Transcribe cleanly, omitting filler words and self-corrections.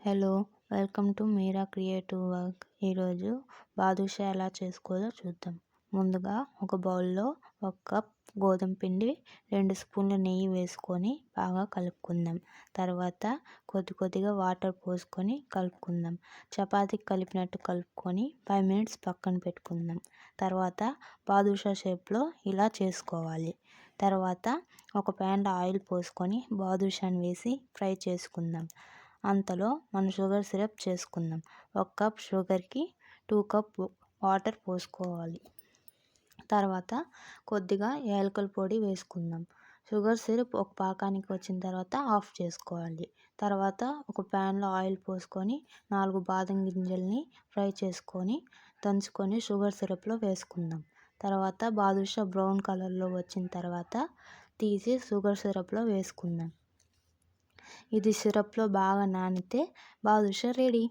Hello! Welcome to Meera creative work. ఈరోజు బాదుషా ఎలా చేసుకోవాలో చూద్దాం. ముందుగా ఒక బౌల్‌లో 1 కప్ గోధుమ పిండి, 2 స్పూన్ల నెయ్యి వేసుకొని బాగా కలుపుకుందాం. తర్వాత కొద్దిగా వాటర్ పోసుకొని కలుపుకుందాం. చపాతీకి కలిపినట్టు కలుపుకొని 5 మినిట్స్ పక్కన పెట్టుకుందాం. తర్వాత బాదుషా షేప్‌లో ఇలా చేసుకోవాలి. తర్వాత ఒక ప్యాన్‌లో ఆయిల్ పోసుకొని బాదుషాని వేసి ఫ్రై చేసుకుందాం. అంతలో మనం షుగర్ సిరప్ చేసుకుందాం. 1 కప్ షుగర్‌కి 2 కప్ వాటర్ పోసుకోవాలి. తర్వాత కొద్దిగా యాలకుల పొడి వేసుకుందాం. షుగర్ సిరప్ ఒక పాకానికి వచ్చిన తర్వాత ఆఫ్ చేసుకోవాలి. తర్వాత ఒక ప్యాన్‌లో ఆయిల్ పోసుకొని 4 బాదం గింజల్ని ఫ్రై చేసుకొని దంచుకొని షుగర్ సిరప్‌లో వేసుకుందాం. తర్వాత బాదుషా బ్రౌన్ కలర్‌లో వచ్చిన తర్వాత తీసి షుగర్ సిరప్‌లో వేసుకుందాం. ఇది సిరప్‌లో బాగా నానితే బాదుషా రెడీ.